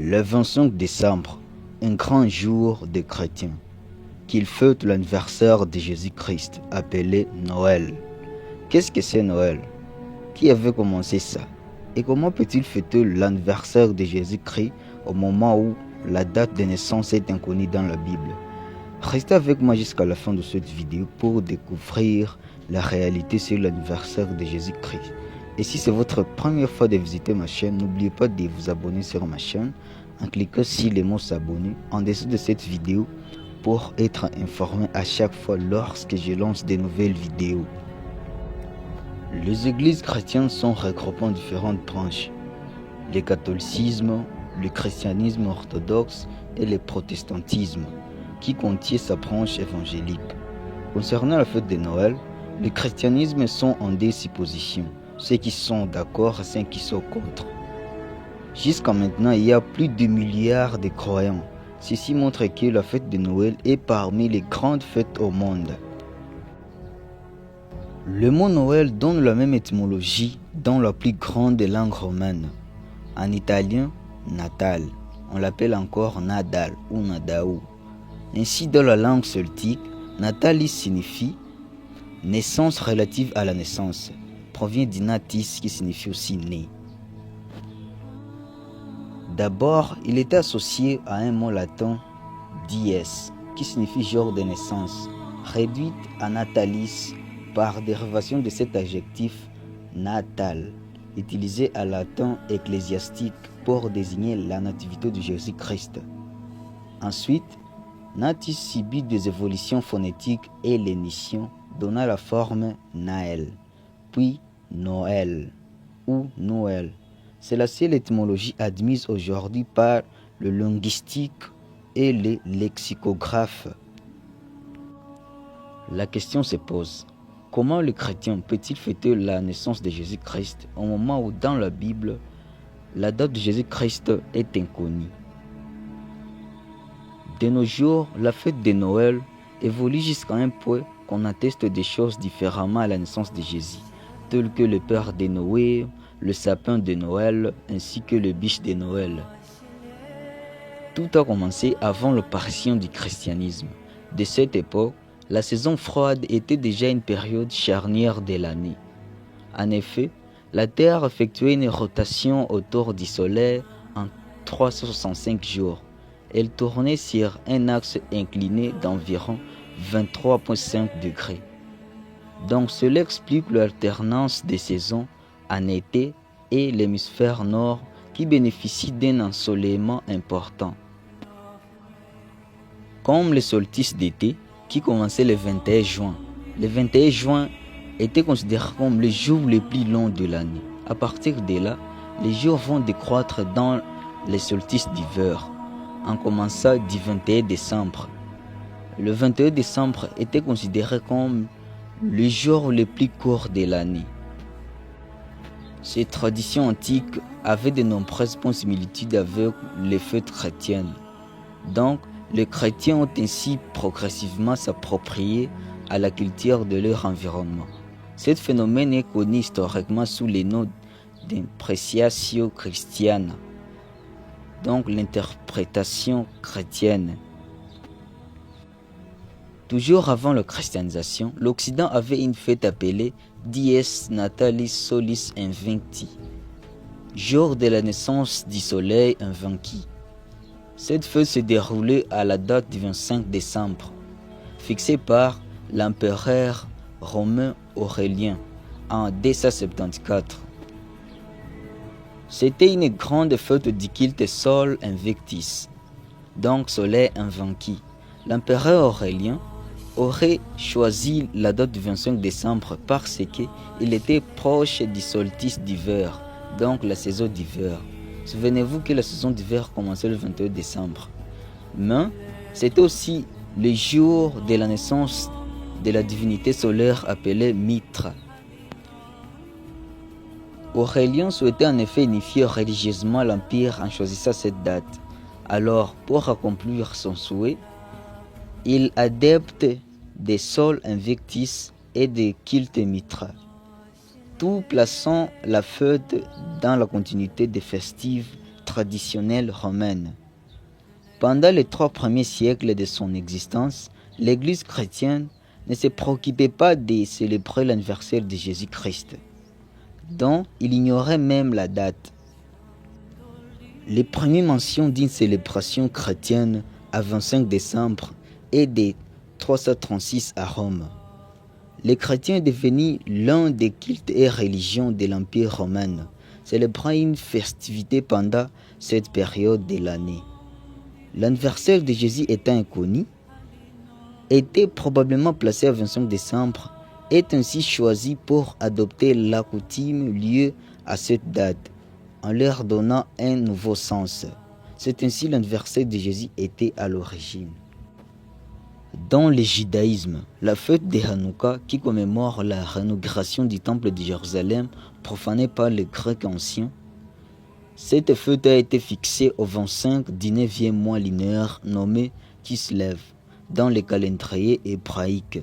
Le 25 décembre, un grand jour des chrétiens, qu'ils fêtent l'anniversaire de Jésus-Christ, appelé Noël. Qu'est-ce que c'est Noël? Qui avait commencé ça? Et comment peut-il fêter l'anniversaire de Jésus-Christ au moment où la date de naissance est inconnue dans la Bible? Restez avec moi jusqu'à la fin de cette vidéo pour découvrir la réalité sur l'anniversaire de Jésus-Christ. Et si c'est votre première fois de visiter ma chaîne, n'oubliez pas de vous abonner sur ma chaîne en cliquant sur le mot s'abonner en dessous de cette vidéo pour être informé à chaque fois lorsque je lance de nouvelles vidéos. Les églises chrétiennes sont regroupées en différentes branches: le catholicisme, le christianisme orthodoxe et le protestantisme, qui contient sa branche évangélique. Concernant la fête de Noël, les christianismes sont en deux suppositions, ceux qui sont d'accord et ceux qui sont contre. Jusqu'à maintenant, il y a plus de milliards de croyants. Ceci montre que la fête de Noël est parmi les grandes fêtes au monde. Le mot Noël donne la même étymologie dans la plus grande langue romaine. En italien, Natal, on l'appelle encore Nadal ou Nadaou. Ainsi, dans la langue celtique, Natalis signifie naissance relative à la naissance, provient du natis qui signifie aussi né. D'abord, il était associé à un mot latin dies, qui signifie jour de naissance, réduite à natalis par dérivation de cet adjectif natal, utilisé à latin ecclésiastique pour désigner la nativité de Jésus-Christ. Ensuite, natis subit des évolutions phonétiques et l'émission donna la forme Naël, puis Noël ou Noël. C'est la seule étymologie admise aujourd'hui par le linguistique et les lexicographes. La question se pose: comment le chrétien peut-il fêter la naissance de Jésus-Christ au moment où dans la Bible, la date de Jésus-Christ est inconnue? De nos jours, la fête de Noël évolue jusqu'à un point qu'on atteste des choses différemment à la naissance de Jésus, telles que le Père de Noé, le sapin de Noël ainsi que le biche de Noël. Tout a commencé avant l'apparition du christianisme. De cette époque, la saison froide était déjà une période charnière de l'année. En effet, la Terre effectuait une rotation autour du Soleil en 365 jours. Elle tournait sur un axe incliné d'environ 23,5 degrés. Donc cela explique l'alternance des saisons en été et l'hémisphère nord qui bénéficie d'un ensoleillement important. Comme le solstice d'été qui commençait le 21 juin. Le 21 juin était considéré comme le jour le plus long de l'année. À partir de là, les jours vont décroître dans le solstice d'hiver, en commençant du 21 décembre. Le 21 décembre était considéré comme le jour le plus court de l'année. Ces traditions antiques avaient de nombreuses similitudes avec les fêtes chrétiennes. Donc, les chrétiens ont ainsi progressivement s'approprié à la culture de leur environnement. Ce phénomène est connu historiquement sous le nom d'impreciatio christiana, donc l'interprétation chrétienne. Toujours avant la christianisation, l'Occident avait une fête appelée Dies Natalis Solis Invincti, jour de la naissance du soleil invaincu. Cette fête se déroulait à la date du 25 décembre, fixée par l'empereur romain Aurélien en 274. C'était une grande fête du culte Sol Invictus, donc soleil invaincu. L'empereur Aurélien aurait choisi la date du 25 décembre parce qu'il était proche du solstice d'hiver, donc la saison d'hiver. Souvenez-vous que la saison d'hiver commençait le 21 décembre. Mais c'était aussi le jour de la naissance de la divinité solaire appelée Mitra. Aurélien souhaitait en effet unifier religieusement l'empire en choisissant cette date. Alors, pour accomplir son souhait, il adepte des Sol Invictus et des cultes Mitra, tout plaçant la fête dans la continuité des festives traditionnelle romaine. Pendant les 3 premiers siècles de son existence, l'Église chrétienne ne se préoccupait pas de célébrer l'anniversaire de Jésus-Christ, dont il ignorait même la date. Les premières mentions d'une célébration chrétienne à 25 décembre est de 336 à Rome. Les chrétiens devenus l'un des cultes et religions de l'Empire romain, célébrant une festivité pendant cette période de l'année. L'anniversaire de Jésus étant inconnu, était probablement placé à 25 décembre, est ainsi choisi pour adopter la coutume liée à cette date, en leur donnant un nouveau sens. C'est ainsi l'anniversaire de Jésus était à l'origine. Dans le judaïsme, la fête de Hanouka, qui commémore la réinauguration du temple de Jérusalem profané par les Grecs anciens, cette fête a été fixée au 25 du 9e mois lunaire nommé Kislev dans le calendrier hébraïque,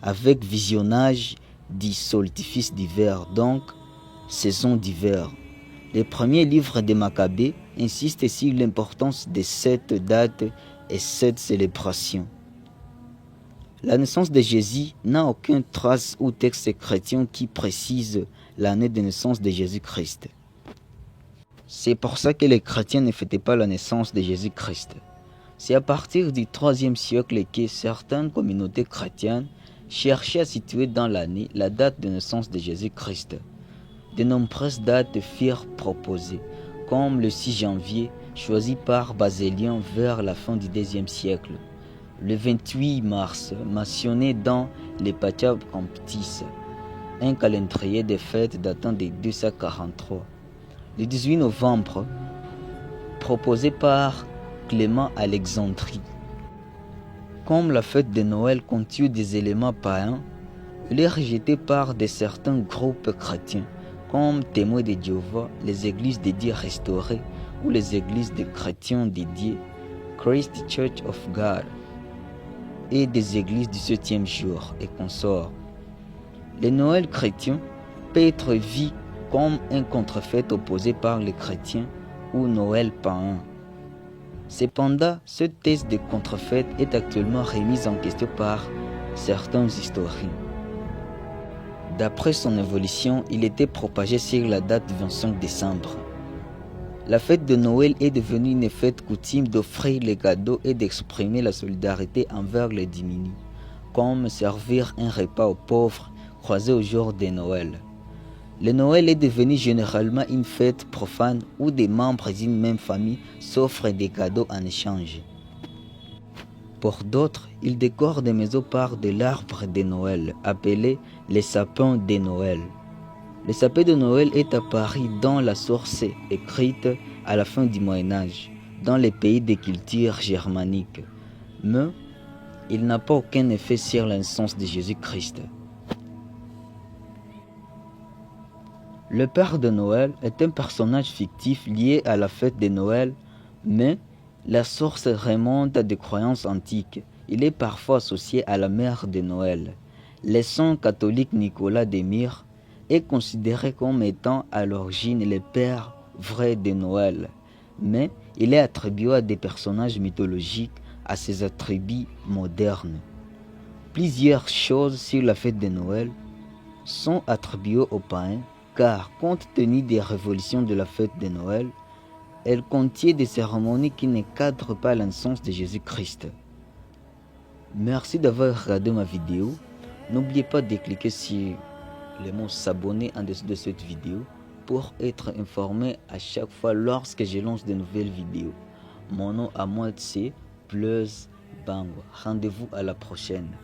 avec visionnage du solstice d'hiver, donc saison d'hiver. Les premiers livres des Maccabées insistent sur l'importance de cette date et cette célébration. La naissance de Jésus n'a aucune trace ou texte chrétien qui précise l'année de naissance de Jésus-Christ. C'est pour ça que les chrétiens ne fêtaient pas la naissance de Jésus-Christ. C'est à partir du IIIe siècle que certaines communautés chrétiennes cherchaient à situer dans l'année la date de naissance de Jésus-Christ. De nombreuses dates furent proposées, comme le 6 janvier, choisi par Basélien vers la fin du IIe siècle. Le 28 mars, mentionné dans les Pachab Camptis, un calendrier de fêtes datant de 243. Le 18 novembre, proposé par Clément Alexandrie. Comme la fête de Noël contient des éléments païens, il est rejeté par certains groupes chrétiens, comme Témoins de Jéhovah, les églises dédiées restaurées ou les églises de chrétiens dédiées, Christ Church of God, et des églises du 7e jour et consorts. Le Noël chrétien peut être vu comme un contrefait opposé par les chrétiens ou Noël païen. Cependant, ce thèse de contrefait est actuellement remise en question par certains historiens. D'après son évolution, il était propagé sur la date du 25 décembre. La fête de Noël est devenue une fête coutume d'offrir les cadeaux et d'exprimer la solidarité envers les démunis, comme servir un repas aux pauvres croisés au jour de Noël. Le Noël est devenu généralement une fête profane où des membres d'une même famille s'offrent des cadeaux en échange. Pour d'autres, ils décorent des maisons par de l'arbre de Noël, appelé les sapins de Noël. Le sapin de Noël est apparu dans la source écrite à la fin du Moyen-Âge, dans les pays de culture germanique, mais il n'a pas aucun effet sur la naissance de Jésus-Christ. Le Père de Noël est un personnage fictif lié à la fête de Noël, mais la source remonte à des croyances antiques. Il est parfois associé à la mère de Noël. Le saint catholique Nicolas de Myre est considéré comme étant à l'origine le père vrai de Noël, mais il est attribué à des personnages mythologiques à ses attributs modernes. Plusieurs choses sur la fête de Noël sont attribuées aux païens, car compte tenu des révolutions de la fête de Noël, elle contient des cérémonies qui ne cadrent pas la naissance de Jésus-Christ. Merci d'avoir regardé ma vidéo. N'oubliez pas de cliquer sur le mot s'abonner en dessous de cette vidéo pour être informé à chaque fois lorsque je lance de nouvelles vidéos. Mon nom à moi c'est Blaise Bango. Rendez-vous à la prochaine.